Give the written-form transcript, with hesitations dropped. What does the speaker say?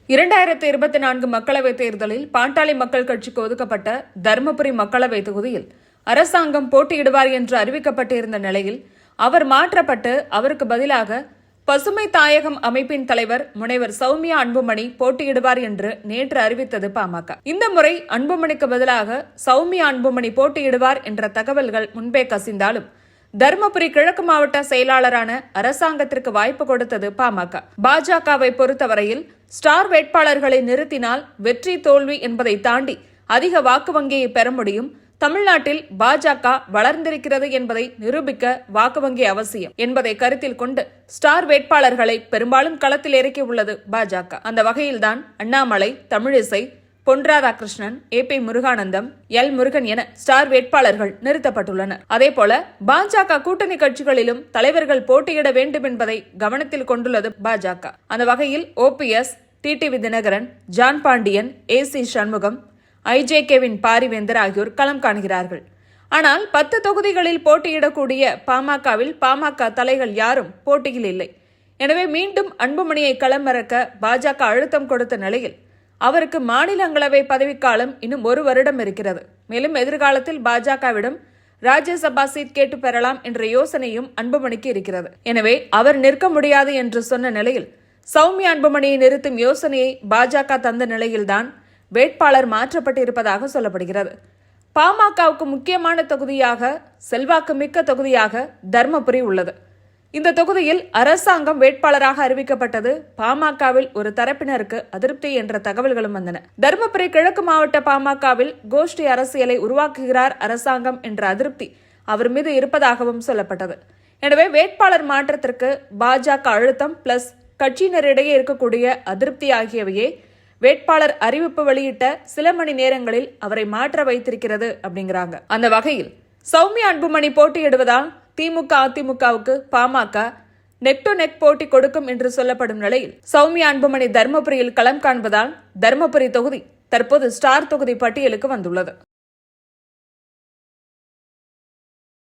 2024 மக்களவைத் தேர்தலில் பாட்டாளி மக்கள் கட்சிக்கு ஒதுக்கப்பட்ட தருமபுரி மக்களவைத் தொகுதியில் அரசாங்கம் போட்டியிடுவார் என்று அறிவிக்கப்பட்டிருந்த நிலையில் அவர் மாற்றப்பட்டு அவருக்கு பதிலாக பசுமை தாயகம் அமைப்பின் தலைவர் முனைவர் சௌமியா அன்புமணி போட்டியிடுவார் என்று நேற்று அறிவித்தது பாமக. இந்த முறை அன்புமணிக்கு பதிலாக சௌமியா அன்புமணி போட்டியிடுவார் என்ற தகவல்கள் முன்பே கசிந்தாலும் தருமபுரி கிழக்கு மாவட்ட செயலாளரான அரசாங்கத்திற்கு வாய்ப்பு கொடுத்தது பாமக. பாஜகவை பொறுத்தவரையில் ஸ்டார் வேட்பாளர்களை நிறுத்தினால் வெற்றி தோல்வி என்பதை தாண்டி அதிக வாக்கு வங்கியை பெற முடியும். தமிழ்நாட்டில் பாஜக வளர்ந்திருக்கிறது என்பதை நிரூபிக்க வாக்கு வங்கி அவசியம் என்பதை கருத்தில் கொண்டு ஸ்டார் வேட்பாளர்களை பெரும்பாலும் களத்தில் இறக்கியுள்ளது பாஜக. அந்த வகையில்தான் அண்ணாமலை, தமிழிசை, பொன் ராதாகிருஷ்ணன், ஏபி முருகானந்தம், எல் முருகன் என ஸ்டார் வேட்பாளர்கள் நிறுத்தப்பட்டுள்ளனர். அதேபோல பாஜக கூட்டணி கட்சிகளிலும் தலைவர்கள் போட்டியிட வேண்டும் என்பதை கவனத்தில் கொண்டுள்ளது பாஜக. அந்த வகையில் ஓபிஎஸ், டிடிவி தினகரன், ஜான் பாண்டியன், ஏசி சண்முகம், ஐஜேகேவின் பாரிவேந்தர் ஆகியோர் களம் காண்கிறார்கள். ஆனால் 10 தொகுதிகளில் போட்டியிடக்கூடிய பாமகவில் பாமக தலைகள் யாரும் போட்டியில் இல்லை. எனவே மீண்டும் அன்புமணியை களமிறக்க பாஜக அழுத்தம் கொடுத்த நிலையில் அவருக்கு மாநிலங்களவை பதவிக்காலம் இன்னும் 1 வருடம் இருக்கிறது. மேலும் எதிர்காலத்தில் பாஜகவிடம் ராஜ்யசபா சீட் கேட்டு பெறலாம் என்ற யோசனையும் அன்புமணிக்கு இருக்கிறது. எனவே அவர் நிற்க முடியாது என்று சொன்ன நிலையில் சௌமியா அன்புமணியை நிறுத்தும் யோசனையை பாஜக தந்த நிலையில்தான் வேட்பாளர் மாற்றப்பட்டிருப்பதாக சொல்லப்படுகிறது. பாமகவுக்கு முக்கியமான தொகுதியாக, செல்வாக்கு மிக்க தொகுதியாக தர்மபுரி உள்ளது. இந்த தொகுதியில் அரசாங்கம் வேட்பாளராக அறிவிக்கப்பட்டது பாமகவில் ஒரு தரப்பினருக்கு அதிருப்தி என்ற தகவல்களும் வந்தன. தருமபுரி கிழக்கு மாவட்ட பாமகவில் கோஷ்டி அரசியலை உருவாக்குகிறார் அரசாங்கம் என்ற அதிருப்தி அவர் மீது இருப்பதாகவும் சொல்லப்பட்டது. எனவே வேட்பாளர் மாற்றத்திற்கு பாஜக அழுத்தம் பிளஸ் கட்சியினரிடையே இருக்கக்கூடிய அதிருப்தி ஆகியவையே வேட்பாளர் அறிவிப்பு வெளியிட்ட சில மணி நேரங்களில் அவரை மாற்ற வைத்திருக்கிறது அப்படிங்கிறாங்க. அந்த வகையில் சௌமியா அன்புமணி போட்டியிடுவதால் திமுக, அதிமுகவுக்கு பாமக நெக் டு நெக் போட்டி கொடுக்கும் என்று சொல்லப்படும் நிலையில் சௌமியா அன்புமணி தர்மபுரியில் களம் காண்பதால் தர்மபுரி தொகுதி தற்போது ஸ்டார் தொகுதி பட்டியலுக்கு வந்துள்ளது.